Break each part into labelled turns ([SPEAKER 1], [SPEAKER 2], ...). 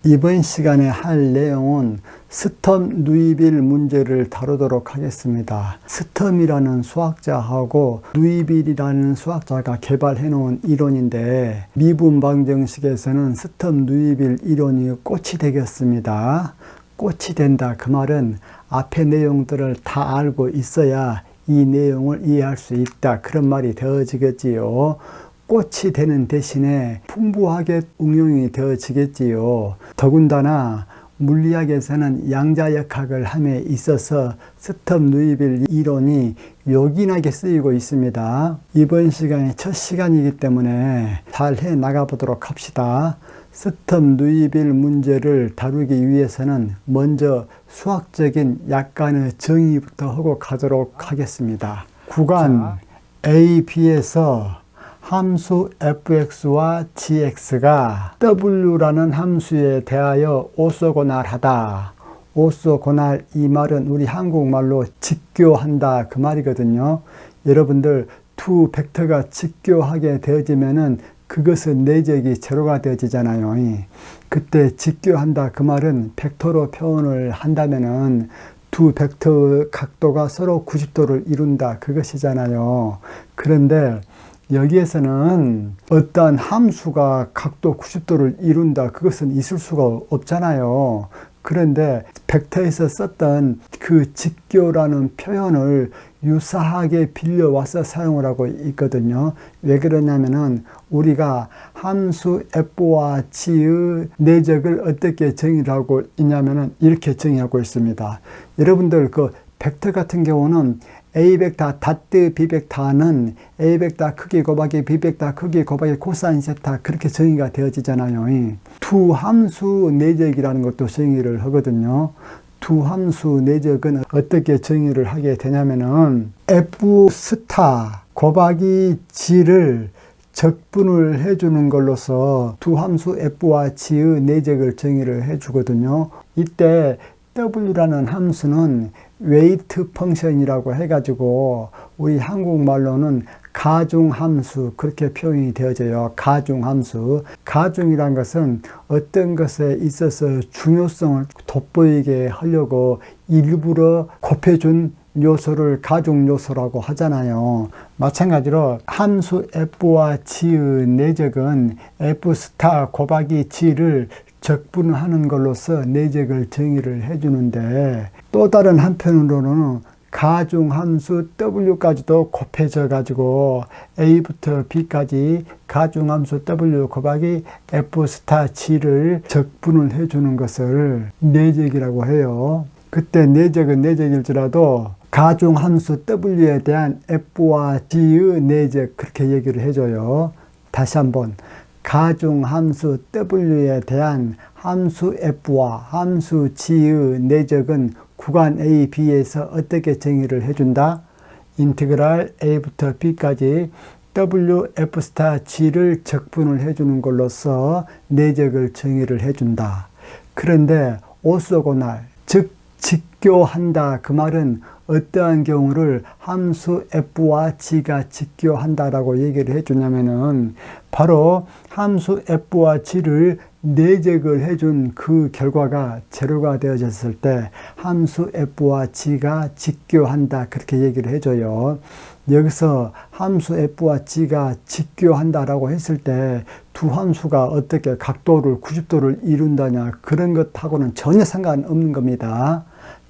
[SPEAKER 1] 이번 시간에 할 내용은 스텀 누이빌 문제를 다루도록 하겠습니다. 스텀이라는 수학자하고 누이빌이라는 수학자가 개발해 놓은 이론인데 미분 방정식에서는 스텀 누이빌 이론이 꽃이 되겠습니다. 꽃이 된다, 그 말은 앞의 내용들을 다 알고 있어야 이 내용을 이해할 수 있다, 그런 말이 되어지겠지요. 꽃이 되는 대신에 풍부하게 응용이 되어지겠지요. 더군다나 물리학에서는 양자역학을 함에 있어서 스텀 누이빌 이론이 요긴하게 쓰이고 있습니다. 이번 시간이 첫 시간이기 때문에 잘 해 나가보도록 합시다. 스텀 누이빌 문제를 다루기 위해서는 먼저 수학적인 약간의 정의부터 하고 가도록 하겠습니다. 구간 A, B에서 함수 fx와 gx가 w라는 함수에 대하여 오소고날하다. 오소고날, 이 말은 우리 한국말로 직교한다, 그 말이거든요. 여러분들 두 벡터가 직교하게 되어지면은 그것은 내적이 제로가 되어지잖아요. 그때 직교한다, 그 말은 벡터로 표현을 한다면은 두 벡터 각도가 서로 90도를 이룬다, 그것이잖아요. 그런데 여기에서는 어떠한 함수가 각도 90도를 이룬다, 그것은 있을 수가 없잖아요. 그런데 벡터에서 썼던 그 직교라는 표현을 유사하게 빌려와서 사용을 하고 있거든요. 왜 그러냐면은 우리가 함수 f와 g의 내적을 어떻게 정의를 하고 있냐면은 이렇게 정의하고 있습니다. 여러분들 그 벡터 같은 경우는 A 벡터 닷트 B 벡터는 A 벡터 크기 곱하기 B 벡터 크기 곱하기 코사인 세타, 그렇게 정의가 되어지잖아요. 두 함수 내적이라는 것도 정의를 하거든요. 두 함수 내적은 어떻게 정의를 하게 되냐면은 F 스타 곱하기 G를 적분을 해주는 걸로서 두 함수 F와 G의 내적을 정의를 해주거든요. 이때 W라는 함수는 웨이트 펑션이라고 해가지고 우리 한국말로는 가중함수, 그렇게 표현이 되어져요. 가중함수. 가중이란 것은 어떤 것에 있어서 중요성을 돋보이게 하려고 일부러 곱해준 요소를 가중 요소라고 하잖아요. 마찬가지로 함수 f와 g의 내적은 f 스타 곱하기 g를 적분하는 걸로서 내적을 정의를 해주는데, 또 다른 한편으로는 가중함수 w까지도 곱해져 가지고 a부터 b까지 가중함수 w 곱하기 f 스타 g를 적분을 해주는 것을 내적이라고 해요. 그때 내적은 내적일지라도 가중함수 w에 대한 f와 g의 내적, 그렇게 얘기를 해줘요. 다시 한번, 가중함수 w에 대한 함수 f와 함수 g의 내적은 구간 A, B에서 어떻게 정의를 해준다? 인티그랄 A부터 B까지 W, F 스타 G를 적분을 해주는 걸로서 내적을 정의를 해준다. 그런데 오소고날, 즉 직교한다, 그 말은 어떠한 경우를 함수 f와 g가 직교한다라고 얘기를 해주냐면은 바로 함수 f와 g를 내적을 해준 그 결과가 제로가 되어졌을 때 함수 f와 g가 직교한다, 그렇게 얘기를 해줘요. 여기서 함수 f와 g가 직교한다라고 했을 때 두 함수가 어떻게 각도를 90도를 이룬다냐, 그런 것하고는 전혀 상관없는 겁니다.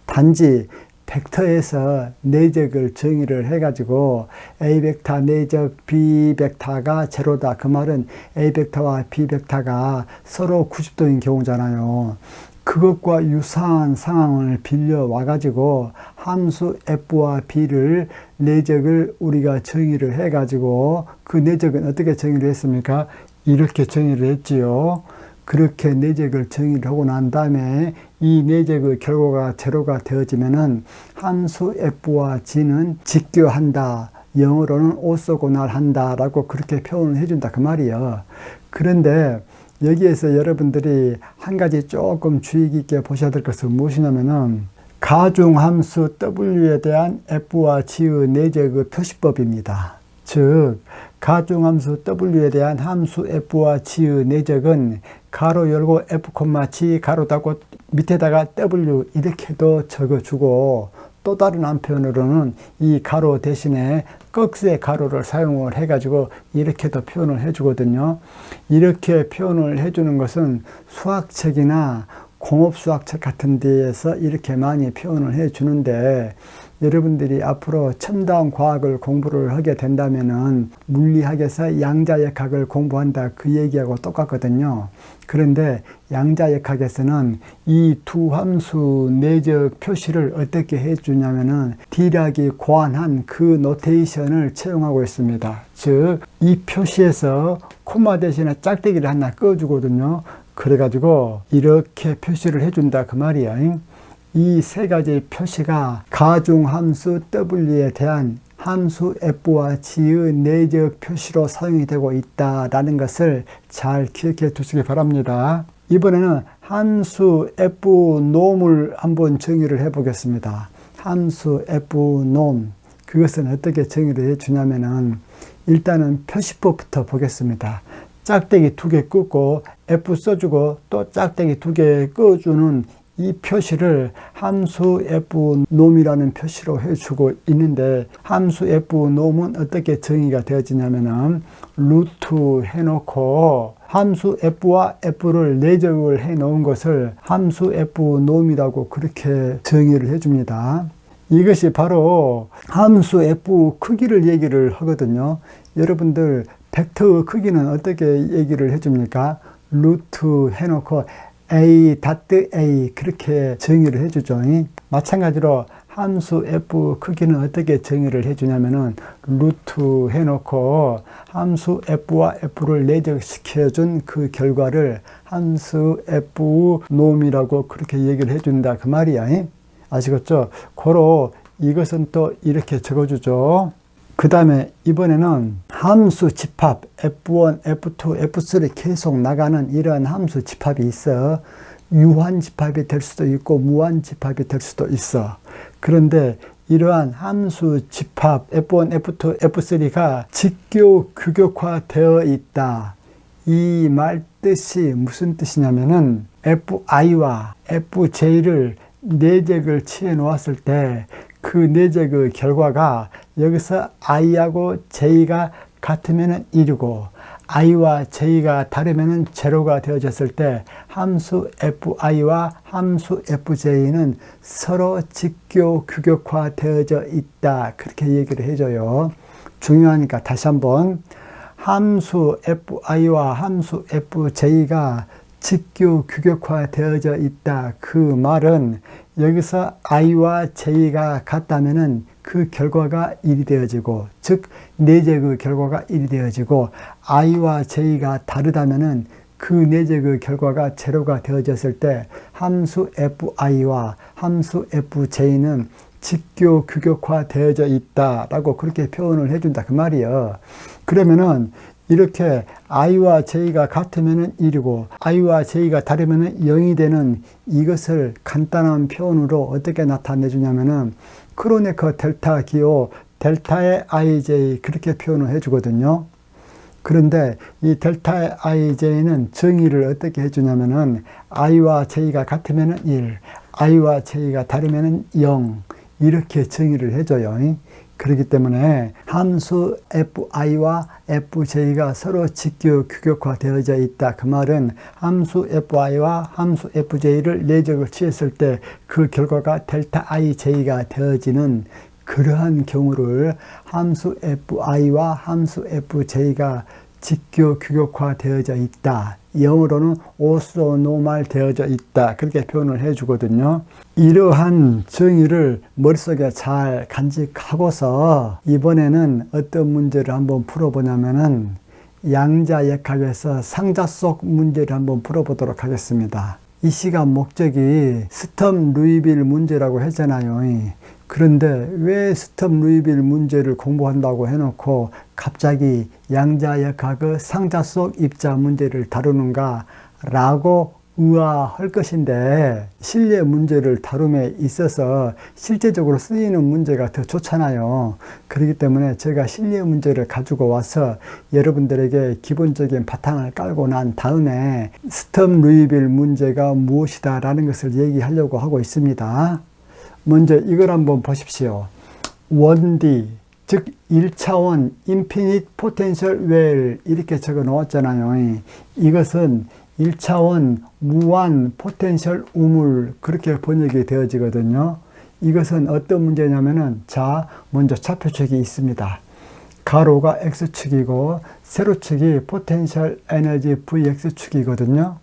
[SPEAKER 1] 단지 벡터에서 내적을 정의를 해가지고 A 벡터 내적 B 벡터가 제로다, 그 말은 A 벡터와 B 벡터가 서로 90도인 경우잖아요. 그것과 유사한 상황을 빌려와 가지고 함수 f와 b를 내적을 우리가 정의를 해 가지고 그 내적은 어떻게 정의를 했습니까? 이렇게 정의를 했지요. 그렇게 내적을 정의를 하고 난 다음에 이 내적의 결과가 제로가 되어지면은 함수 f와 g는 직교한다, 영어로는 오소고날한다 라고 그렇게 표현을 해준다, 그 말이에요. 그런데 여기에서 여러분들이 한 가지 조금 주의 깊게 보셔야 될 것은 무엇이냐면은 가중함수 w에 대한 f와 g의 내적의 표시법입니다. 즉 가중함수 w에 대한 함수 f와 g의 내적은 가로 열고 f, g 가로 닫고 밑에다가 w 이렇게도 적어주고, 또 다른 한편으로는 이 가로 대신에 꺽쇠 가로를 사용을 해가지고 이렇게도 표현을 해주거든요. 이렇게 표현을 해주는 것은 수학책이나 공업수학책 같은 데에서 이렇게 많이 표현을 해주는데, 여러분들이 앞으로 첨단 과학을 공부를 하게 된다면은 물리학에서 양자역학을 공부한다 그 얘기하고 똑같거든요. 그런데 양자역학에서는 이 두 함수 내적 표시를 어떻게 해주냐면은 D락이 고안한 그 노테이션을 채용하고 있습니다. 즉, 이 표시에서 코마 대신에 짝대기를 하나 꺼주거든요. 그래가지고 이렇게 표시를 해준다 그 말이야. 이 세 가지 표시가 가중함수 w에 대한 함수 f와 g의 내적 표시로 사용이 되고 있다라는 것을 잘 기억해 두시기 바랍니다. 이번에는 함수 f놈을 한번 정의를 해 보겠습니다. 함수 f놈, 그것은 어떻게 정의를 해 주냐면은, 일단은 표시법부터 보겠습니다. 짝대기 2개 끄고 f 써주고 또 짝대기 2개 꺼주는 이 표시를 함수 f놈이라는 표시로 해주고 있는데, 함수 f놈은 어떻게 정의가 되어지냐면은 루트 해놓고 함수 f와 f를 내적을 해 놓은 것을 함수 f놈이라고 그렇게 정의를 해줍니다. 이것이 바로 함수 f 크기를 얘기를 하거든요. 여러분들 벡터의 크기는 어떻게 얘기를 해줍니까? 루트 해놓고 a.a 그렇게 정의를 해주죠. 마찬가지로 함수 f 크기는 어떻게 정의를 해주냐면은 루트 해놓고 함수 f와 f를 내적시켜준 그 결과를 함수 f놈이라고 그렇게 얘기를 해준다 그 말이야. 아시겠죠? 고로 이것은 또 이렇게 적어주죠. 그 다음에 이번에는 함수 집합 F1, F2, F3 계속 나가는 이런 함수 집합이 있어. 유한 집합이 될 수도 있고 무한 집합이 될 수도 있어. 그런데 이러한 함수 집합 F1, F2, F3가 직교 규격화되어 있다. 이 말 뜻이 무슨 뜻이냐면은 Fi와 Fj를 내적을 취해 놓았을 때 그 내적의 결과가 여기서 i하고 j가 같으면 1이고 i와 j가 다르면 제로가 되어졌을 때 함수 fi와 함수 fj는 서로 직교 규격화 되어져 있다. 그렇게 얘기를 해줘요. 중요하니까 다시 한번, 함수 fi와 함수 fj가 직교 규격화 되어져 있다. 그 말은 여기서 i와 j가 같다면은 그 결과가 1이 되어지고, 즉 내적의 결과가 1이 되어지고, i와 j가 다르다면은 그 내적의 결과가 제로가 되어졌을 때 함수 fi와 함수 fj는 직교 규격화 되어져 있다라고 그렇게 표현을 해준다 그 말이에요. 그러면은 이렇게 i와 j가 같으면 1이고 i와 j가 다르면 0이 되는 이것을 간단한 표현으로 어떻게 나타내 주냐면은 크로네커 델타 기호 델타의 ij 그렇게 표현을 해 주거든요. 그런데 이 델타의 ij는 정의를 어떻게 해 주냐면은 i와 j가 같으면 1, i와 j가 다르면 0 이렇게 정의를 해 줘요. 그렇기 때문에 함수 fi와 fj가 서로 직교 규격화 되어져 있다. 그 말은 함수 fi와 함수 fj를 내적을 취했을 때 그 결과가 델타 ij가 되어지는 그러한 경우를 함수 fi와 함수 fj가 직교 규격화 되어져 있다. 영어로는 오소노말 되어져 있다. 그렇게 표현을 해주거든요. 이러한 정의를 머릿속에 잘 간직하고서 이번에는 어떤 문제를 한번 풀어보냐면은 양자역학에서 상자 속 문제를 한번 풀어보도록 하겠습니다. 이 시간 목적이 스텀 루이빌 문제라고 했잖아요. 그런데 왜 스텀 루이빌 문제를 공부한다고 해놓고 갑자기 양자역학의 상자 속 입자 문제를 다루는가 라고 의아할 것인데 실내 문제를 다룸에 있어서 실제적으로 쓰이는 문제가 더 좋잖아요. 그렇기 때문에 제가 실내 문제를 가지고 와서 여러분들에게 기본적인 바탕을 깔고 난 다음에 스텀 루이빌 문제가 무엇이다 라는 것을 얘기하려고 하고 있습니다. 먼저 이걸 한번 보십시오. 1D 즉 1차원 인피니트 포텐셜 웰 이렇게 적어 놓았잖아요. 이것은 1차원 무한 포텐셜 우물 그렇게 번역이 되어지거든요. 이것은 어떤 문제냐면은 자 먼저 좌표축이 있습니다. 가로가 x축이고 세로축이 포텐셜 에너지 vx축이거든요.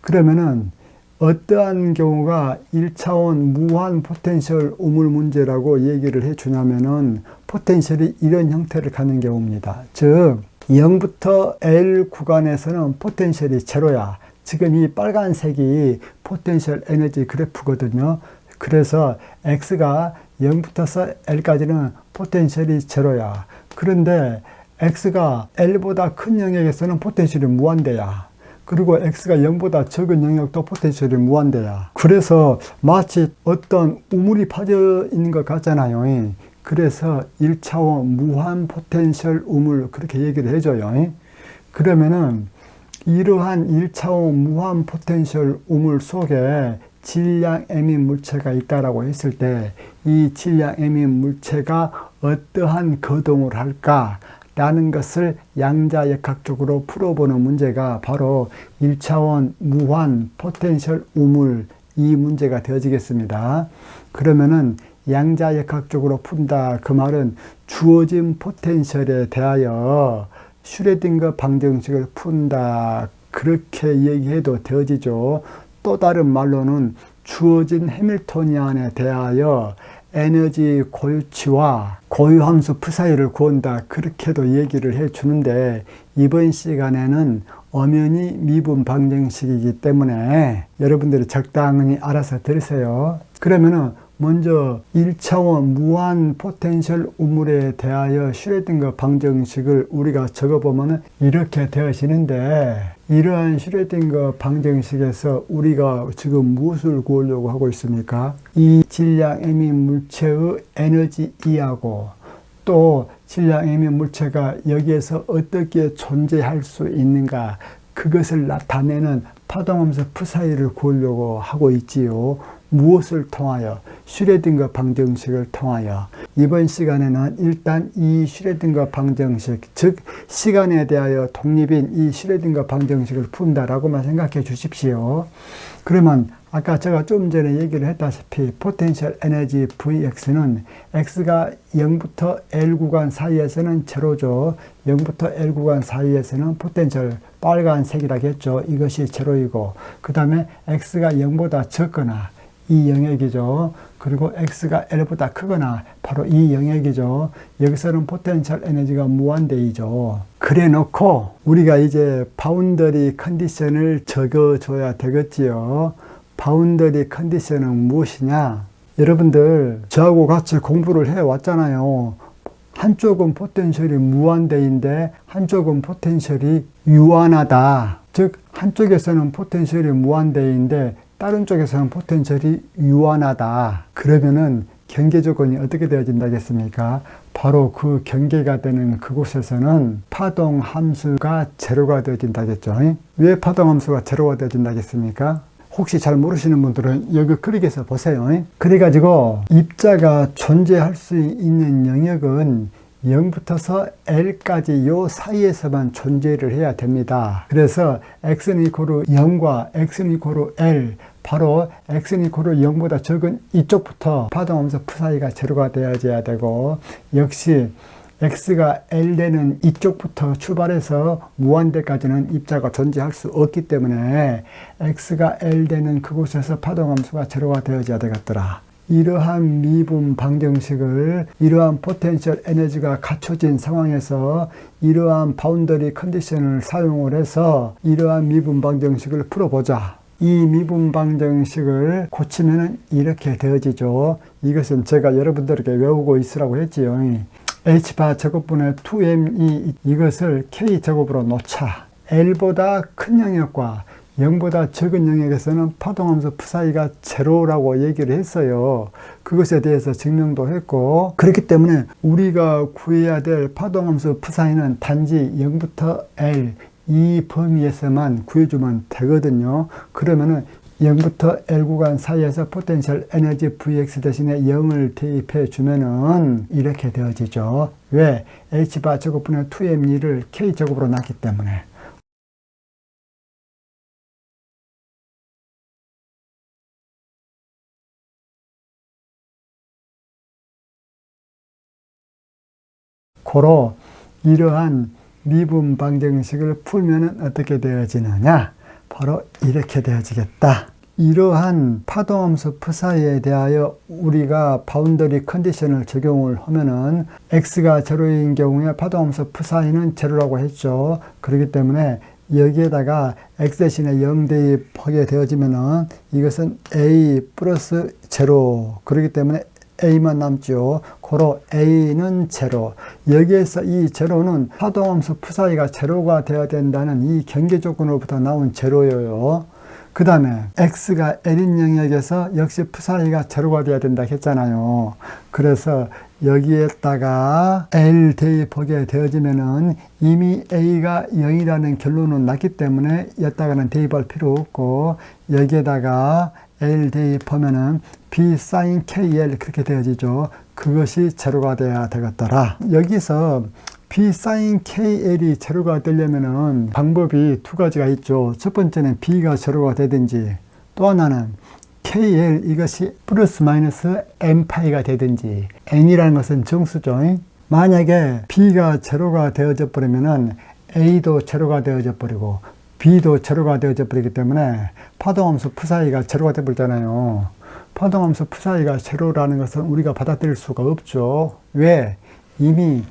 [SPEAKER 1] 그러면은 어떠한 경우가 1차원 무한 포텐셜 우물 문제라고 얘기를 해 주냐면은 포텐셜이 이런 형태를 갖는 경우입니다. 즉 0부터 L 구간에서는 포텐셜이 제로야. 지금 이 빨간색이 포텐셜 에너지 그래프거든요. 그래서 X가 0부터 L까지는 포텐셜이 제로야. 그런데 X가 L보다 큰 영역에서는 포텐셜이 무한대야. 그리고 X가 0보다 적은 영역도 포텐셜이 무한대야. 그래서 마치 어떤 우물이 파져 있는 것 같잖아요. 그래서 1차원 무한 포텐셜 우물 그렇게 얘기를 해줘요. 그러면은 이러한 1차원 무한 포텐셜 우물 속에 질량 에민 물체가 있다라고 했을 때 이 질량 에민 물체가 어떠한 거동을 할까 라는 것을 양자역학적으로 풀어보는 문제가 바로 1차원 무한 포텐셜 우물 이 문제가 되어지겠습니다. 그러면은 양자역학적으로 푼다 그 말은 주어진 포텐셜에 대하여 슈레딩거 방정식을 푼다 그렇게 얘기해도 되어지죠. 또 다른 말로는 주어진 해밀토니안에 대하여 에너지 고유치와 고유함수 프 사이를 구한다 그렇게도 얘기를 해 주는데 이번 시간에는 엄연히 미분 방정식이기 때문에 여러분들이 적당히 알아서 들으세요. 그러면은 먼저 1차원 무한 포텐셜 우물에 대하여 슈레딩거 방정식을 우리가 적어보면 이렇게 되어지는데 이러한 슈레딩거 방정식에서 우리가 지금 무엇을 구하려고 하고 있습니까? 이 질량 에민 물체의 에너지 E하고 또 질량 에민 물체가 여기에서 어떻게 존재할 수 있는가 그것을 나타내는 파동함수 프 사이를 구하려고 하고 있지요. 무엇을 통하여? 슈레딩거 방정식을 통하여. 이번 시간에는 일단 이 슈레딩거 방정식, 즉 시간에 대하여 독립인 이 슈레딩거 방정식을 푼다라고만 생각해 주십시오. 그러면 아까 제가 좀 전에 얘기를 했다시피 포텐셜 에너지 Vx는 X가 0부터 L 구간 사이에서는 제로죠. 0부터 L 구간 사이에서는 포텐셜 빨간색이라고 했죠. 이것이 제로이고 그 다음에 X가 0보다 적거나 이 영역이죠. 그리고 X가 L보다 크거나 바로 이 영역이죠. 여기서는 포텐셜 에너지가 무한대이죠. 그래 놓고 우리가 이제 바운더리 컨디션을 적어줘야 되겠지요. 바운더리 컨디션은 무엇이냐? 여러분들 저하고 같이 공부를 해왔잖아요. 한쪽은 포텐셜이 무한대인데 한쪽은 포텐셜이 유한하다. 즉 한쪽에서는 포텐셜이 무한대인데 다른 쪽에서는 포텐셜이 유한하다. 그러면은 경계 조건이 어떻게 되어진다겠습니까? 바로 그 경계가 되는 그곳에서는 파동 함수가 제로가 되어진다겠죠. 왜 파동 함수가 제로가 되어진다겠습니까? 혹시 잘 모르시는 분들은 여기 그릭에서 보세요. 그래가지고 입자가 존재할 수 있는 영역은 0부터서 L까지 요 사이에서만 존재를 해야 됩니다. 그래서 X는 이코르 0과 X는 이코르 L 바로 X는 이코르 0보다 적은 이쪽부터 파동함수 프 사이가 제로가 되어져야 되고 역시 X가 L 되는 이쪽부터 출발해서 무한대까지는 입자가 존재할 수 없기 때문에 X가 L 되는 그곳에서 파동함수가 제로가 되어져야 되겠더라. 이러한 미분 방정식을 이러한 포텐셜 에너지가 갖춰진 상황에서 이러한 바운더리 컨디션을 사용을 해서 이러한 미분 방정식을 풀어보자. 이 미분 방정식을 고치면 이렇게 되어지죠. 이것은 제가 여러분들에게 외우고 있으라고 했지요. H바 제곱분의 2m이 이것을 K 제곱으로 놓자. L보다 큰 영역과 0보다 적은 영역에서는 파동함수 psi가 제로라고 얘기를 했어요. 그것에 대해서 증명도 했고, 그렇기 때문에 우리가 구해야 될 파동함수 psi는 단지 0부터 L 이 범위에서만 구해주면 되거든요. 그러면은 0부터 L 구간 사이에서 포텐셜 에너지 Vx 대신에 0을 대입해 주면은 이렇게 되어지죠. 왜? H바 제곱분의 2m를 K 제곱으로 놨기 때문에. 고로 이러한 미분 방정식을 풀면은 어떻게 되어지느냐? 바로 이렇게 되어지겠다. 이러한 파동함수 psi에 대하여 우리가 바운더리 컨디션을 적용을 하면은 x가 제로인 경우에 파동함수 psi는 제로라고 했죠. 그렇기 때문에 여기에다가 x 대신에 0 대입하게 되어지면은 이것은 a 플러스 제로. 그렇기 때문에 a만 남죠. 고로 a는 제로. 여기에서 이 제로는 파동함수 psi가 제로가 되어야 된다는 이 경계 조건으로부터 나온 제로예요. 그 다음에 x가 l인 영역에서 역시 psi가 제로가 되어야 된다 했잖아요. 그래서 여기에다가 l 대입하게 되어지면은 이미 a가 0이라는 결론은 났기 때문에 여기다가는 대입할 필요 없고, 여기에다가 L 대입하면은 B sin KL 그렇게 되어지죠. 그것이 제로가 돼야 되겠더라. 여기서 B sin KL이 제로가 되려면은 방법이 두 가지가 있죠. 첫 번째는 B가 제로가 되든지, 또 하나는 KL 이것이 플러스 마이너스 N파이가 되든지. N이라는 것은 정수죠. 만약에 B가 제로가 되어져 버리면은 A도 제로가 되어져 버리고 B도 제로가 되어져 버리기 때문에 파동함수 psi가 제로가 되어 버리잖아요. 파동함수 psi가 제로라는 것은 우리가 받아들일 수가 없죠. 왜? 이미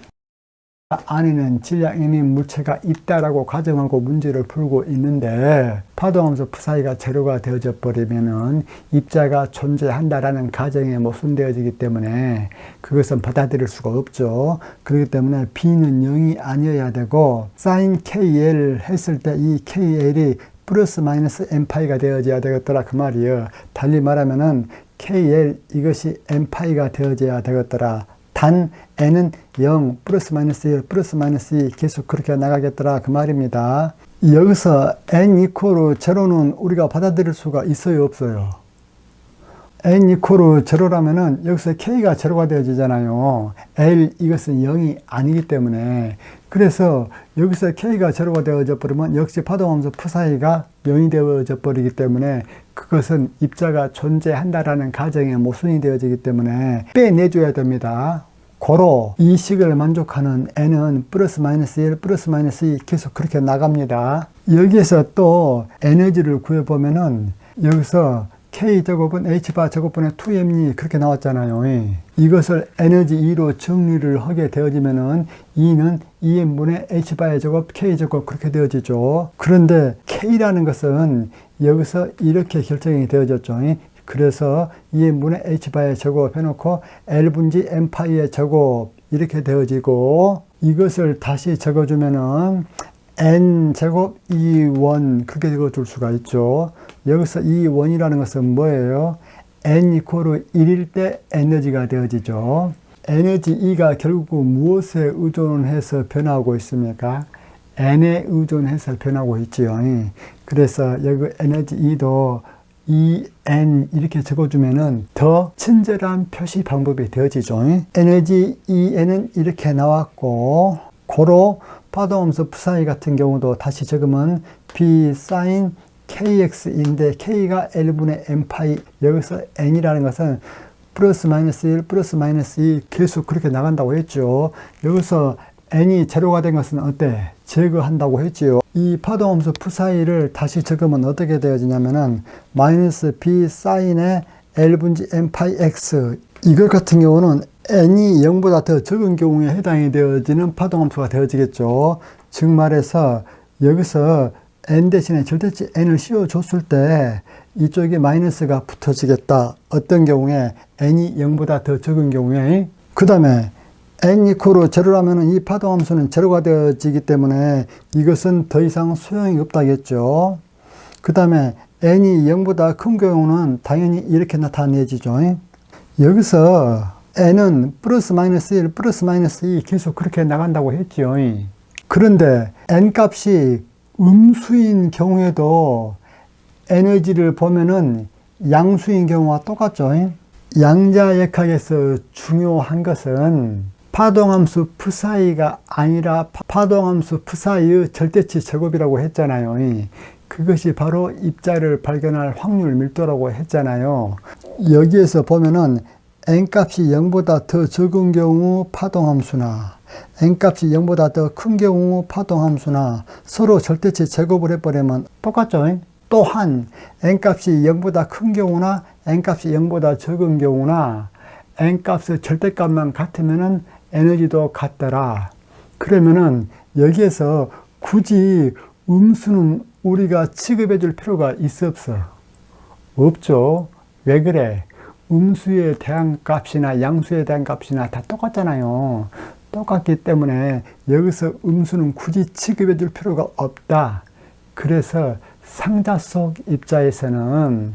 [SPEAKER 1] 안에는 질량인 물체가 있다라고 가정하고 문제를 풀고 있는데, 파동함수 psi가 제로가 되어져 버리면은 입자가 존재한다라는 가정에 모순되어지기 때문에 그것은 받아들일 수가 없죠. 그렇기 때문에 B는 0이 아니어야 되고, sin KL 했을 때 이 KL이 플러스 마이너스 N파이가 되어져야 되겠더라 그 말이에요. 달리 말하면은 KL 이것이 N파이가 되어져야 되겠더라. 단 n은 0, 플러스 마이너스 1, 플러스 마이너스 2 계속 그렇게 나가겠더라 그 말입니다. 여기서 n 이퀄 제로는 우리가 받아들일 수가 있어요, 없어요? n 이퀄 제로라면은 여기서 k가 제로가 되어지잖아요. l 이것은 0이 아니기 때문에. 그래서 여기서 k가 제로가 되어져 버리면 역시 파동함수 psi가 0이 되어져 버리기 때문에 그것은 입자가 존재한다라는 가정에 모순이 되어지기 때문에 빼내줘야 됩니다. 고로 이 식을 만족하는 n은 플러스 마이너스 1, 플러스 마이너스 2 계속 그렇게 나갑니다. 여기에서 또 에너지를 구해보면은 여기서 K제곱은 H바 제곱분의 2m이 그렇게 나왔잖아요. 이것을 에너지 2로 정리를 하게 되어지면은 2는 2m분의 H바의 제곱, K제곱 그렇게 되어지죠. 그런데 K라는 것은 여기서 이렇게 결정이 되어졌죠. 그래서 2n분의 H바의 제곱 해놓고 L분지 N파이의 제곱 이렇게 되어지고, 이것을 다시 적어주면은 N제곱 2원 그렇게 적어줄 수가 있죠. 여기서 이 원이라는 것은 뭐예요? N 이퀄 1일 때 에너지가 되어지죠. 에너지 E가 결국 무엇에 의존해서 변하고 있습니까? N에 의존해서 변하고 있지요. 그래서 여기 에너지 E도 EN 이렇게 적어주면은 더 친절한 표시 방법이 되어지죠. 에너지 EN은 이렇게 나왔고, 고로 파동함수 psi 같은 경우도 다시 적으면 B sin KX인데 K가 L분의 N파이, 여기서 N이라는 것은 플러스 마이너스 1, 플러스 마이너스 2 계속 그렇게 나간다고 했죠. 여기서 N이 제로가 된 것은 어때? 제거한다고 했지요. 이 파동함수 psi를 다시 적으면 어떻게 되어지냐면은 마이너스 B sin의 L분지 N파이 X, 이것 같은 경우는 n이 0보다 더 적은 경우에 해당이 되어지는 파동함수가 되어지겠죠. 즉 말해서 여기서 n 대신에 절대치 n을 씌워줬을 때 이쪽에 마이너스가 붙어지겠다. 어떤 경우에 n이 0보다 더 적은 경우에. 그 다음에 n 이퀄 제로라면 이 파동함수는 제로가 되어지기 때문에 이것은 더 이상 소용이 없다겠죠. 그 다음에 n이 0보다 큰 경우는 당연히 이렇게 나타내지죠. 여기서 n은 플러스 마이너스 1, 플러스 마이너스 2 계속 그렇게 나간다고 했죠. 그런데 n 값이 음수인 경우에도 에너지를 보면은 양수인 경우와 똑같죠. 양자역학에서 중요한 것은 파동함수 psi가 아니라 파동함수 psi의 절대치 제곱이라고 했잖아요. 그것이 바로 입자를 발견할 확률 밀도라고 했잖아요. 여기에서 보면은 n값이 0보다 더 적은 경우 파동함수나 n값이 0보다 더 큰 경우 파동함수나 서로 절대치 제곱을 해버리면 똑같죠. 또한 n값이 0보다 큰 경우나 n값이 0보다 적은 경우나 n값의 절대값만 같으면은 에너지도 같더라. 그러면은 여기에서 굳이 음수는 우리가 취급해 줄 필요가 있어 없어? 없죠. 왜 그래? 음수에 대한 값이나 양수에 대한 값이나 다 똑같잖아요. 똑같기 때문에 여기서 음수는 굳이 취급해 줄 필요가 없다. 그래서 상자 속 입자에서는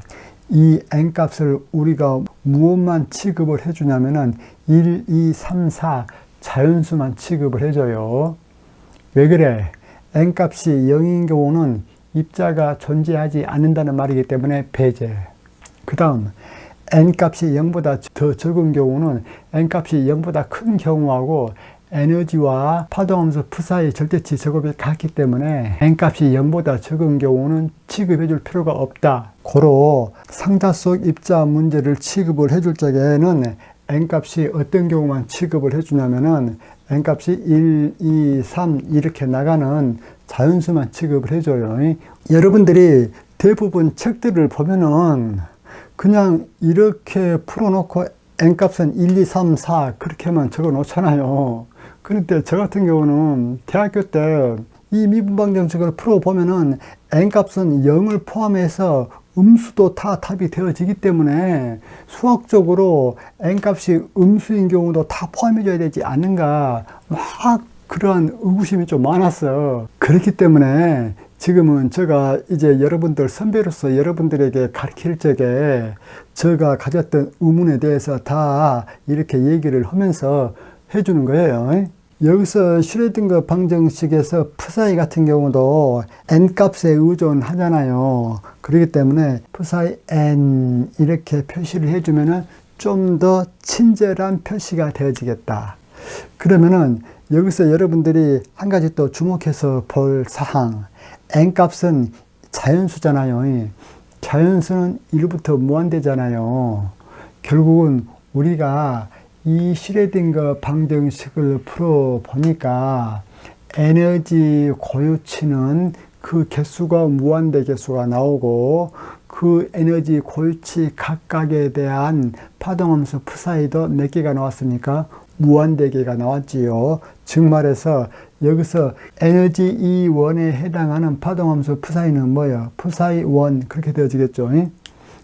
[SPEAKER 1] 이 n값을 우리가 무엇만 취급을 해주냐면은 1, 2, 3, 4 자연수만 취급을 해줘요. 왜 그래? n값이 0인 경우는 입자가 존재하지 않는다는 말이기 때문에 배제. 그 다음 n값이 0보다 더 적은 경우는 n값이 0보다 큰 경우하고 에너지와 파동함수 psi의 절대치 제곱이 같기 때문에 n값이 0보다 적은 경우는 취급해 줄 필요가 없다. 고로 상자 속 입자 문제를 취급을 해줄 적에는 n값이 어떤 경우만 취급을 해주냐면은 n값이 1, 2, 3 이렇게 나가는 자연수만 취급을 해줘요. 여러분들이 대부분 책들을 보면은 그냥 이렇게 풀어놓고 n값은 1, 2, 3, 4 그렇게만 적어 놓잖아요. 그런데 저 같은 경우는 대학교 때 이 미분방정식을 풀어보면은 n값은 0을 포함해서 음수도 다 답이 되어지기 때문에 수학적으로 n값이 음수인 경우도 다 포함해줘야 되지 않는가 막 그러한 의구심이 좀 많았어. 그렇기 때문에 지금은 제가 이제 여러분들 선배로서 여러분들에게 가르칠 적에 제가 가졌던 의문에 대해서 다 이렇게 얘기를 하면서 해주는 거예요. 여기서 슈레딩거 방정식에서 psi 같은 경우도 n값에 의존하잖아요. 그렇기 때문에 psi n 이렇게 표시를 해주면은 좀 더 친절한 표시가 되어지겠다. 그러면은 여기서 여러분들이 한 가지 또 주목해서 볼 사항, n값은 자연수잖아요. 자연수는 1부터 무한대잖아요. 결국은 우리가 이 슈레딩거 방정식을 풀어보니까 에너지 고유치는 그 개수가 무한대 개수가 나오고 그 에너지 고유치 각각에 대한 파동함수 psi도 몇 개가 나왔습니까? 무한대개가 나왔지요. 즉 말해서 여기서 에너지 E1에 해당하는 파동함수 psi는 뭐예요? psi1 그렇게 되어지겠죠.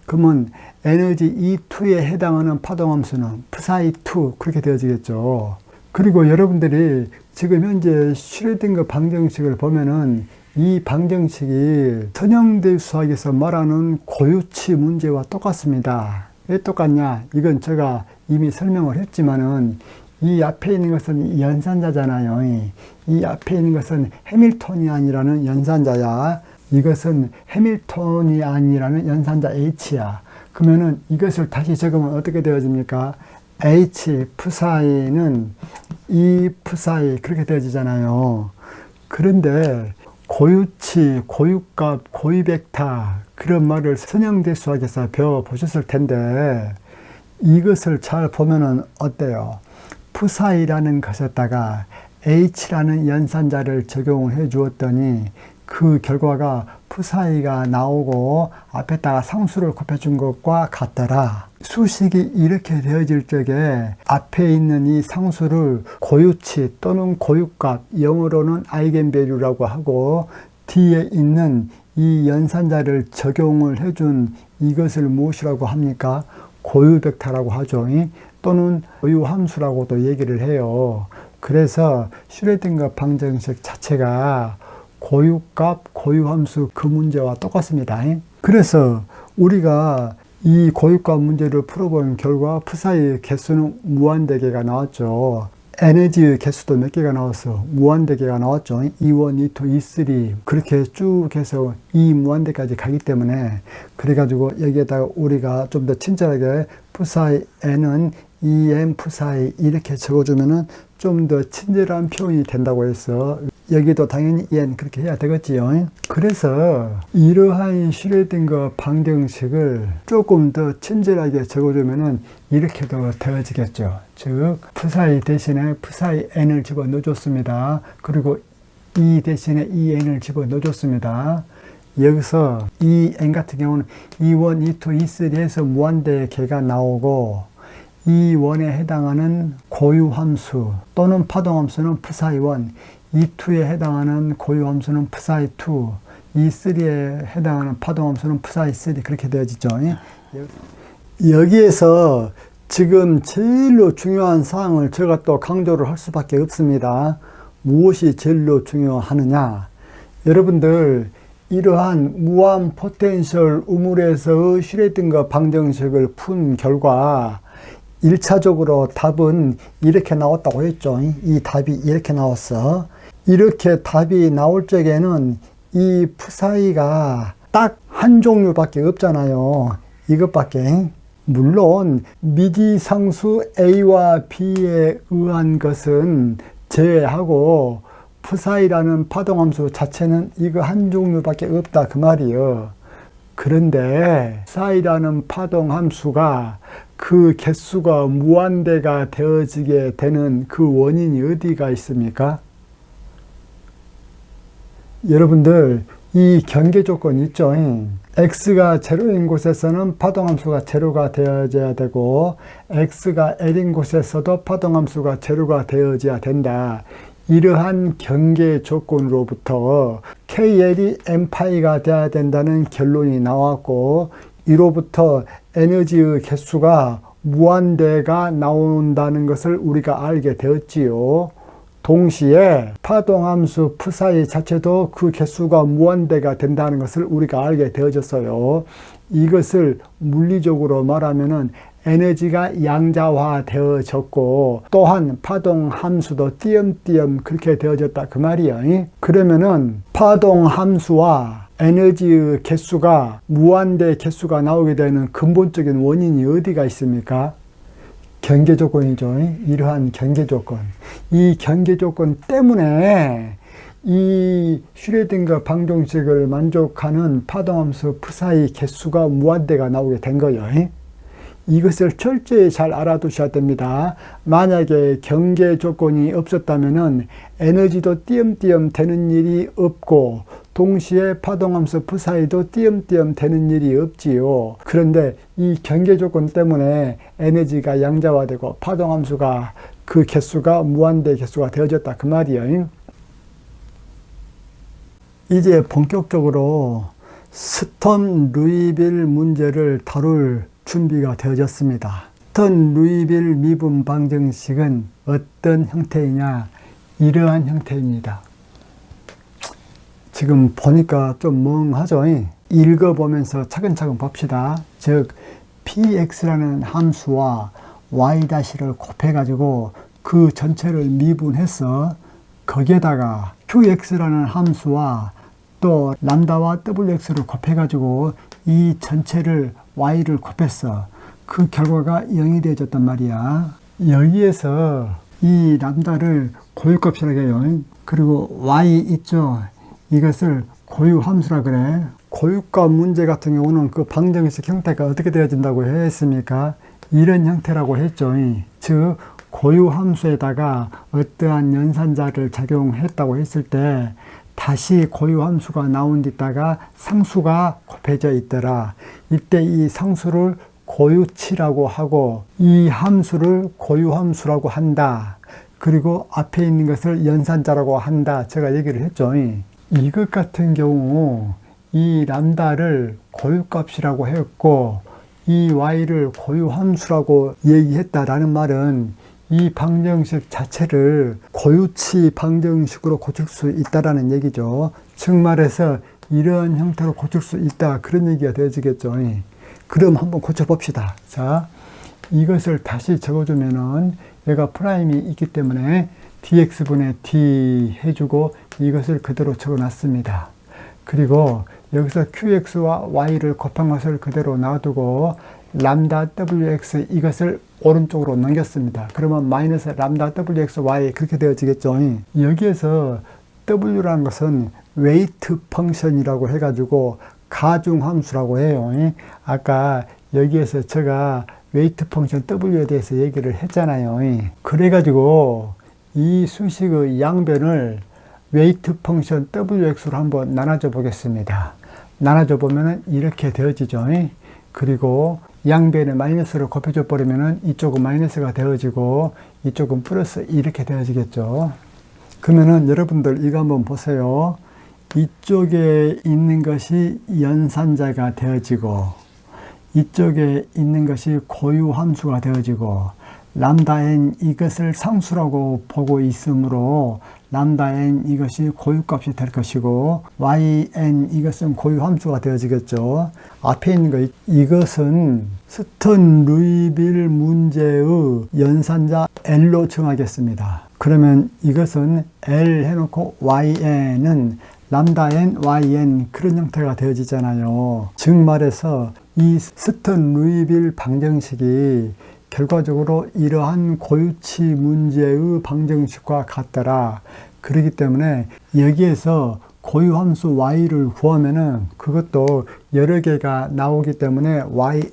[SPEAKER 1] 그러면 에너지 E2에 해당하는 파동함수는 psi2 그렇게 되어지겠죠. 그리고 여러분들이 지금 현재 슈레딩거 방정식을 보면은 이 방정식이 선형대 수학에서 말하는 고유치 문제와 똑같습니다. 왜 똑같냐? 이건 제가 이미 설명을 했지만은 이 앞에 있는 것은 연산자잖아요. 이 앞에 있는 것은 해밀토니안이라는 연산자야. 이것은 해밀토니안이라는 연산자 H야. 그러면은 이것을 다시 적으면 어떻게 되어집니까? H psi는 E psi 그렇게 되어지잖아요. 그런데 고유치, 고유값, 고유벡터 그런 말을 선형대 수학에서 배워보셨을 텐데 이것을 잘 보면은 어때요? psi라는 것에다가 H라는 연산자를 적용을 해 주었더니 그 결과가 psi가 나오고 앞에다가 상수를 곱해준 것과 같더라. 수식이 이렇게 되어질 적에 앞에 있는 이 상수를 고유치 또는 고유값, 영어로는 아이겐밸류라고 하고 뒤에 있는 이 연산자를 적용을 해준 이것을 무엇이라고 합니까? 고유벡터라고 하죠. 또는 고유함수라고도 얘기를 해요. 그래서 슈레딩거 방정식 자체가 고유값, 고유함수 그 문제와 똑같습니다. 그래서 우리가 이 고유값 문제를 풀어본 결과 푸사의 개수는 무한대개가 나왔죠. 에너지의 개수도 몇 개가 나왔어? 무한대개가 나왔죠. E1, E2, E3 그렇게 쭉 해서 이 무한대까지 가기 때문에 그래가지고 여기에다가 우리가 좀 더 친절하게 푸사의 n은 EM 푸사의 이렇게 적어주면은 좀 더 친절한 표현이 된다고 해서 여기도 당연히 EN 그렇게 해야 되겠지요. 그래서 이러한 슈레딩거 방정식을 조금 더 친절하게 적어주면은 이렇게도 되어지겠죠. 즉 푸사이 대신에 푸사이 n을 집어 넣어줬습니다. 그리고 E 대신에 EN을 집어 넣어줬습니다. 여기서 이 n 같은 경우는 E1, E2, E3 해서 무한대의 개가 나오고 E1에 해당하는 고유함수 또는 파동함수는 푸사이 1, E2에 해당하는 고유함수는 푸사이 2, E3에 해당하는 파동함수는 푸사이 3 그렇게 되어지죠. 여기에서 지금 제일로 중요한 사항을 제가 또 강조를 할 수밖에 없습니다. 무엇이 제일로 중요하느냐? 여러분들 이러한 무한 포텐셜 우물에서 슈레딩거 방정식을 푼 결과 1차적으로 답은 이렇게 나왔다고 했죠. 이 답이 이렇게 나왔어. 이렇게 답이 나올 적에는 이 푸사이가 딱 한 종류밖에 없잖아요. 이것밖에. 물론 미지상수 A와 B에 의한 것은 제외하고 푸사이라는 파동함수 자체는 이거 한 종류밖에 없다 그 말이에요. 그런데 푸사이라는 파동함수가 그 개수가 무한대가 되어지게 되는 그 원인이 어디가 있습니까? 여러분들 이 경계 조건 있죠. x가 제로인 곳에서는 파동함수가 제로가 되어져야 되고 x가 l인 곳에서도 파동함수가 제로가 되어져야 된다. 이러한 경계 조건으로부터 KL이 n파이가 돼야 된다는 결론이 나왔고 이로부터 에너지의 개수가 무한대가 나온다는 것을 우리가 알게 되었지요. 동시에 파동함수 푸사이 자체도 그 개수가 무한대가 된다는 것을 우리가 알게 되어졌어요. 이것을 물리적으로 말하면은 에너지가 양자화 되어졌고 또한 파동함수도 띄엄띄엄 그렇게 되어졌다 그 말이에요. 그러면은 파동함수와 에너지의 개수가 무한대 개수가 나오게 되는 근본적인 원인이 어디가 있습니까? 경계 조건이죠. 이러한 경계 조건. 이 경계 조건 때문에 이 슈레딩거 방정식을 만족하는 파동함수 푸사이 개수가 무한대가 나오게 된 거예요. 이것을 철저히 잘 알아두셔야 됩니다. 만약에 경계 조건이 없었다면 에너지도 띄엄띄엄 되는 일이 없고 동시에 파동함수 푸사이도 띄엄띄엄 되는 일이 없지요. 그런데 이 경계 조건 때문에 에너지가 양자화되고 파동함수가 그 개수가 무한대 개수가 되어졌다 그 말이에요. 이제 본격적으로 스턴 루이빌 문제를 다룰 준비가 되어졌습니다. 스턴 루이빌 미분 방정식은 어떤 형태이냐? 이러한 형태입니다. 지금 보니까 좀 멍하죠? 읽어보면서 차근차근 봅시다. 즉 px라는 함수와 y-를 곱해가지고 그 전체를 미분해서 거기에다가 qx라는 함수와 또 람다와 wx를 곱해가지고 이 전체를 y를 곱했어. 그 결과가 0이 되어졌단 말이야. 여기에서 이 람다를 고유값이라고 해요. 그리고 y 있죠. 이것을 고유함수라 그래. 고유값 문제 같은 경우는 그 방정식 형태가 어떻게 되어진다고 했습니까? 이런 형태라고 했죠. 즉 고유함수에다가 어떠한 연산자를 작용했다고 했을 때 다시 고유함수가 나온 데다가 상수가 곱해져 있더라. 이때 이 상수를 고유치라고 하고 이 함수를 고유함수라고 한다. 그리고 앞에 있는 것을 연산자라고 한다. 제가 얘기를 했죠. 이것 같은 경우 이 람다를 고유값이라고 했고 이 y를 고유함수라고 얘기했다라는 말은 이 방정식 자체를 고유치 방정식으로 고칠 수 있다라는 얘기죠. 즉 말해서 이런 형태로 고칠 수 있다, 그런 얘기가 되어지겠죠. 그럼 한번 고쳐봅시다. 자, 이것을 다시 적어주면은 얘가 프라임이 있기 때문에 dx분의 d 해주고 이것을 그대로 적어놨습니다. 그리고 여기서 qx와 y를 곱한 것을 그대로 놔두고 람다 wx 이것을 오른쪽으로 넘겼습니다. 그러면 마이너스 람다 wx y 그렇게 되어지겠죠. 여기에서 w라는 것은 웨이트 펑션이라고 해가지고 가중함수라고 해요. 아까 여기에서 제가 웨이트 펑션 w에 대해서 얘기를 했잖아요. 그래가지고 이 수식의 양변을 웨이트 펑션 wx로 한번 나눠줘 보겠습니다. 나눠줘 보면은 이렇게 되어지죠. 그리고 양변에 마이너스를 곱해줘 버리면은 이쪽은 마이너스가 되어지고 이쪽은 플러스 이렇게 되어지겠죠. 그러면은 여러분들 이거 한번 보세요. 이쪽에 있는 것이 연산자가 되어지고 이쪽에 있는 것이 고유 함수가 되어지고 람다 n 이것을 상수라고 보고 있으므로 람다 n 이것이 고유값이 될 것이고 yn 이것은 고유 함수가 되어지겠죠. 앞에 있는 거 이것은 스턴 루이빌 문제의 연산자 L로 정하겠습니다. 그러면 이것은 L 해놓고yn은 람다 n, yn 그런 형태가 되어지잖아요. 즉 말해서 이 스턴 루이빌 방정식이 결과적으로 이러한 고유치 문제의 방정식과 같더라. 그렇기 때문에 여기에서 고유함수 y를 구하면은 그것도 여러 개가 나오기 때문에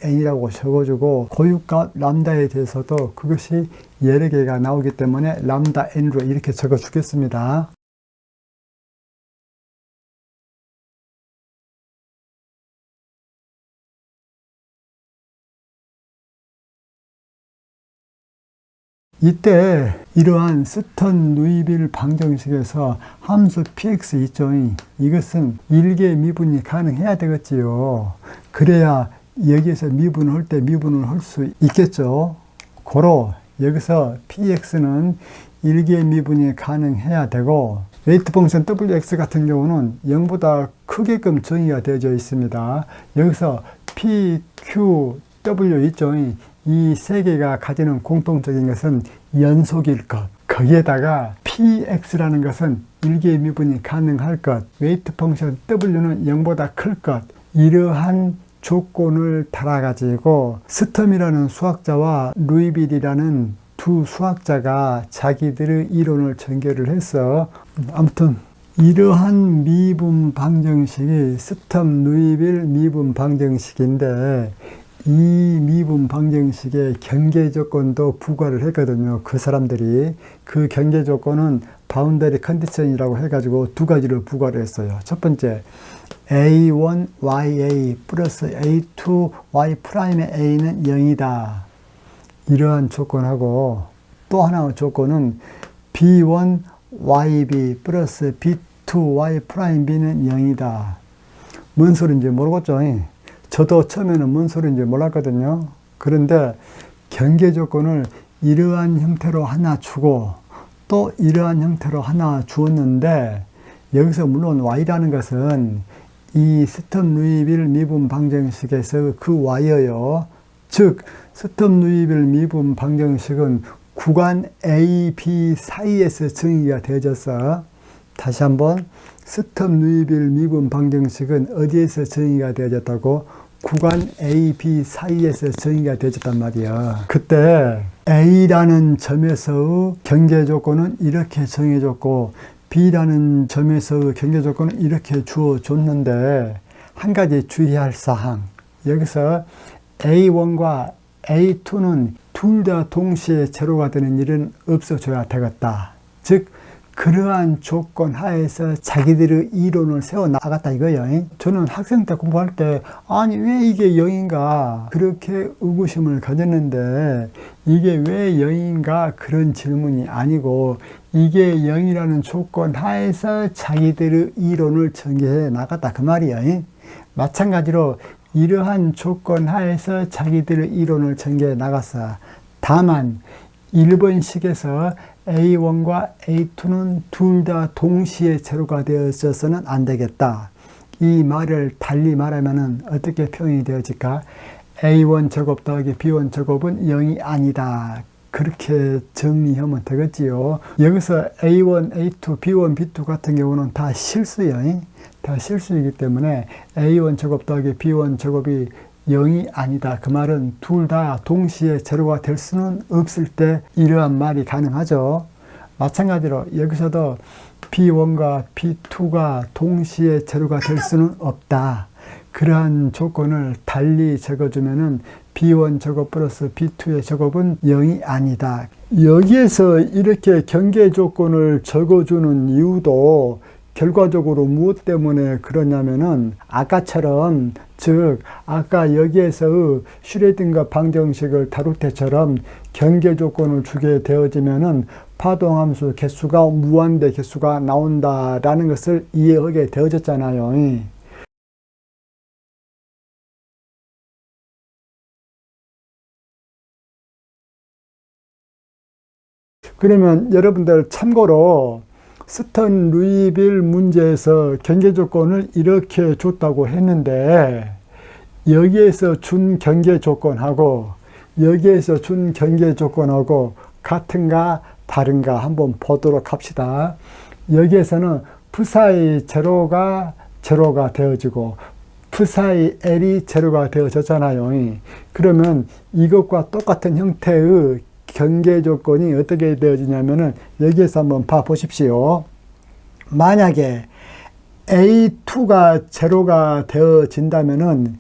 [SPEAKER 1] yn이라고 적어주고 고유값 람다에 대해서도 그것이 여러 개가 나오기 때문에 람다 n으로 이렇게 적어 주겠습니다. 이때 이러한 스턴 루이빌 방정식에서 함수 px 있죠. 이것은 일개 미분이 가능해야 되겠지요. 그래야 여기에서 미분을 할 때 미분을 할 수 있겠죠. 고로 여기서 px는 일개 미분이 가능해야 되고 웨이트 펑션 wx 같은 경우는 0보다 크게끔 정의가 되어져 있습니다. 여기서 p, q, w 있죠. 이 세 개가 가지는 공통적인 것은 연속일 것. 거기에다가 px라는 것은 일개 미분이 가능할 것. 웨이트 펑션 w는 0보다 클 것. 이러한 조건을 달아가지고 스텀이라는 수학자와 루이빌이라는 두 수학자가 자기들의 이론을 전개를 해서 아무튼 이러한 미분 방정식이 스텀 루이빌 미분 방정식인데 이 미분 방정식에 경계 조건도 부과를 했거든요. 그 사람들이 그 경계 조건은 바운더리 컨디션이라고 해가지고 두 가지를 부과를 했어요. 첫 번째 a1ya 플러스 a2y 프라임의 a는 0이다. 이러한 조건하고 또 하나의 조건은 b1yb 플러스 b2y 프라임 b는 0이다. 뭔 소리인지 모르겠죠. 저도 처음에는 뭔 소리인지 몰랐거든요. 그런데 경계 조건을 이러한 형태로 하나 주고 또 이러한 형태로 하나 주었는데 여기서 물론 y라는 것은 이 스텀 루이빌 미분 방정식에서 그 y예요. 즉 스텀 루이빌 미분 방정식은 구간 A, B 사이에서 정의가 되어져서 다시 한번 스텀 루이빌 미분 방정식은 어디에서 정의가 되어졌다고? 구간 A, B 사이에서 정의가 되어졌단 말이야. 그때 A라는 점에서의 경계 조건은 이렇게 정해졌고 B라는 점에서의 경계 조건은 이렇게 주어줬는데 한 가지 주의할 사항. 여기서 A1과 A2는 둘 다 동시에 제로가 되는 일은 없어져야 되겠다. 즉 그러한 조건 하에서 자기들의 이론을 세워나갔다 이거예요. 저는 학생 때 공부할 때 아니 왜 이게 0인가 그렇게 의구심을 가졌는데 이게 왜 0인가 그런 질문이 아니고 이게 0이라는 조건 하에서 자기들의 이론을 전개해 나갔다 그 말이에요. 마찬가지로 이러한 조건 하에서 자기들의 이론을 전개해 나갔어. 다만 1번식에서 A1과 A2는 둘 다 동시에 제로가 되어서는 안 되겠다. 이 말을 달리 말하면 어떻게 표현이 되어질까? A1 제곱 더하기 B1 제곱은 0이 아니다. 그렇게 정리하면 되겠지요. 여기서 A1, A2, B1, B2 같은 경우는 다 실수예요. 다 실수이기 때문에 A1 제곱 더하기 B1 제곱이 0이 아니다. 그 말은 둘 다 동시에 제로가 될 수는 없을 때 이러한 말이 가능하죠. 마찬가지로 여기서도 B1과 B2가 동시에 제로가 될 수는 없다. 그러한 조건을 달리 적어주면은 B1 제곱 플러스 B2의 제곱은 0이 아니다. 여기에서 이렇게 경계 조건을 적어주는 이유도 결과적으로 무엇 때문에 그러냐면은 아까처럼, 즉 아까 여기에서 슈레딩거 방정식을 다룰 때처럼 경계 조건을 주게 되어지면은 파동함수 개수가 무한대 개수가 나온다라는 것을 이해하게 되어졌잖아요. 그러면 여러분들 참고로 스턴 루이빌 문제에서 경계 조건을 이렇게 줬다고 했는데, 여기에서 준 경계 조건하고 여기에서 준 경계 조건하고 같은가 다른가 한번 보도록 합시다. 여기에서는 p사이 제로가 되어지고 p사이 L이 제로가 되어졌잖아요. 그러면 이것과 똑같은 형태의 경계 조건이 어떻게 되어지냐면은 여기에서 한번 봐 보십시오. 만약에 A2가 제로가 되어진다면은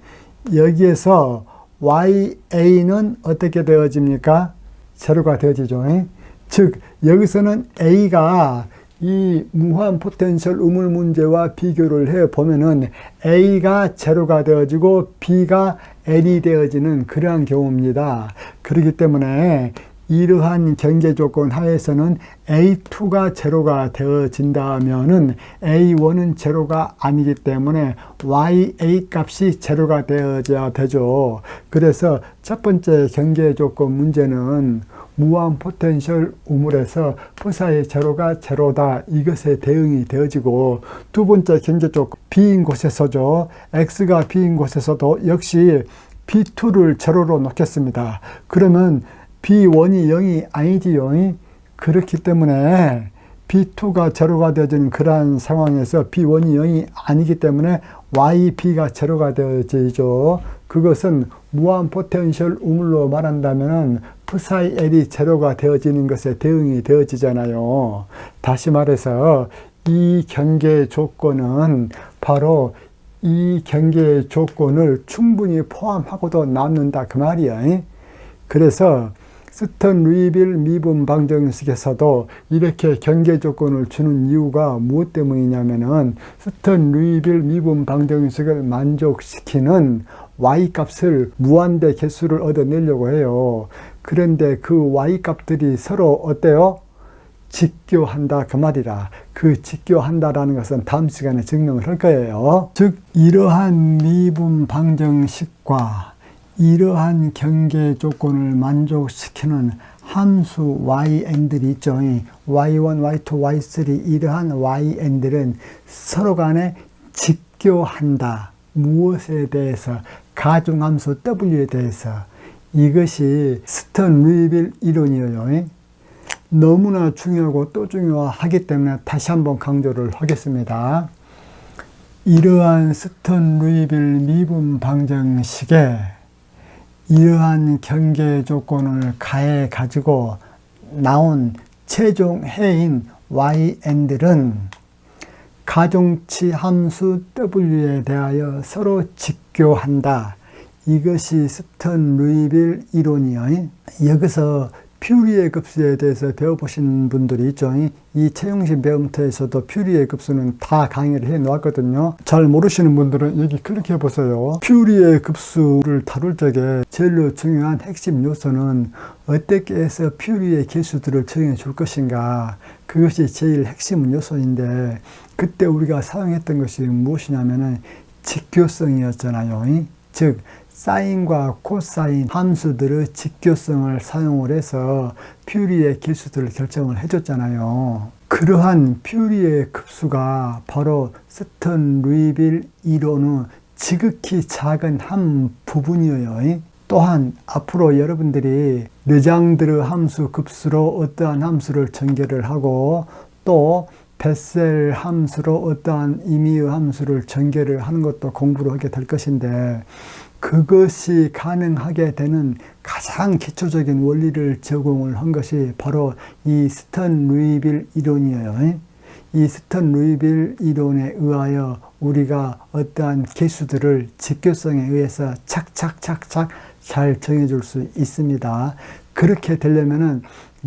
[SPEAKER 1] 여기에서 YA는 어떻게 되어집니까? 제로가 되어지죠. 즉 여기서는 A가 이 무한 포텐셜 우물 문제와 비교를 해 보면은 A가 제로가 되어지고 B가 L이 되어지는 그러한 경우입니다. 그렇기 때문에 이러한 경계 조건 하에서는 A2가 제로가 되어진다면은 A1은 제로가 아니기 때문에 YA 값이 제로가 되어야 되죠. 그래서 첫 번째 경계 조건 문제는 무한 포텐셜 우물에서 p사의 제로가 제로다. 이것에 대응이 되어지고, 두 번째 경계 조건 B인 곳에서죠. X가 B인 곳에서도 역시 B2를 제로로 놓겠습니다. 그러면 B1이 0이 아니지요. 그렇기 때문에 B2가 제로가 되어지는 그러한 상황에서 B1이 0이 아니기 때문에 YB가 제로가 되어지죠. 그것은 무한 포텐셜 우물로 말한다면 p사이 L이 제로가 되어지는 것에 대응이 되어지잖아요. 다시 말해서 이 경계 조건은 바로 이 경계 조건을 충분히 포함하고도 남는다 그 말이야. 그래서 스턴 루이빌 미분 방정식에서도 이렇게 경계 조건을 주는 이유가 무엇 때문이냐면은 스턴 루이빌 미분 방정식을 만족시키는 y 값을 무한대 개수를 얻어내려고 해요. 그런데 그 y 값들이 서로 어때요? 직교한다 그 말이라. 그 직교한다라는 것은 다음 시간에 증명을 할 거예요. 즉 이러한 미분 방정식과 이러한 경계 조건을 만족시키는 함수yn들이 있죠. y1, y2, y3 이러한 yn들은 서로 간에 직교한다. 무엇에 대해서? 가중함수 w에 대해서. 이것이 스턴 루이빌 이론이에요. 너무나 중요하고 또 중요하기 때문에 다시 한번 강조를 하겠습니다. 이러한 스턴 루이빌 미분 방정식에 이러한 경계 조건을 가해 가지고 나온 최종 해인yn들은 가중치 함수 w에 대하여 서로 직교한다. 이것이 스턴 루이빌 이론이에요. 여기서 퓨리의 급수에 대해서 배워보신 분들이 있죠. 이 채용식 배움터에서도 퓨리의 급수는 다 강의를 해 놓았거든요. 잘 모르시는 분들은 여기 클릭해 보세요. 퓨리의 급수를 다룰 적에 제일 중요한 핵심 요소는 어떻게 해서 퓨리의 개수들을 정해 줄 것인가. 그것이 제일 핵심 요소인데, 그때 우리가 사용했던 것이 무엇이냐면은 직교성이었잖아요. 즉 사인과 코사인 함수들의 직교성을 사용을 해서 퓨리의 길수들을 결정을 해줬잖아요. 그러한 퓨리의 급수가 바로 스턴 루이빌 이론의 지극히 작은 한 부분이에요. 또한 앞으로 여러분들이 르장드르 함수 급수로 어떠한 함수를 전개를 하고 또 베셀 함수로 어떠한 임의의 함수를 전개를 하는 것도 공부를 하게 될 것인데, 그것이 가능하게 되는 가장 기초적인 원리를 제공을 한 것이 바로 이 스턴 루이빌 이론이에요. 이 스턴 루이빌 이론에 의하여 우리가 어떠한 개수들을 직교성에 의해서 착착착착 잘 정해줄 수 있습니다. 그렇게 되려면은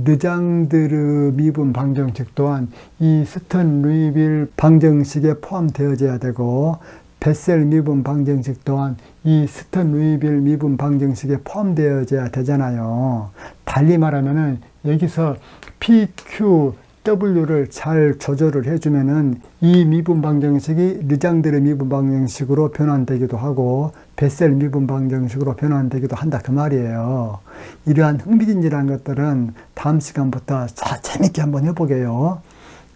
[SPEAKER 1] 르장드르 미분 방정식 또한 이 스턴 루이빌 방정식에 포함되어져야 되고, 베셀 미분 방정식 또한 이 스턴 루이빌 미분 방정식에 포함되어져야 되잖아요. 달리 말하면은 여기서 PQ W를 잘 조절을 해주면은 이 미분 방정식이 르장드르 미분 방정식으로 변환되기도 하고 베셀 미분 방정식으로 변환되기도 한다, 그 말이에요. 이러한 흥미진진한 것들은 다음 시간부터 재밌게 한번 해보게요.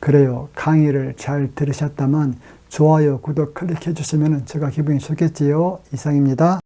[SPEAKER 1] 그래요. 강의를 잘 들으셨다면 좋아요, 구독 클릭해 주시면 제가 기분이 좋겠지요. 이상입니다.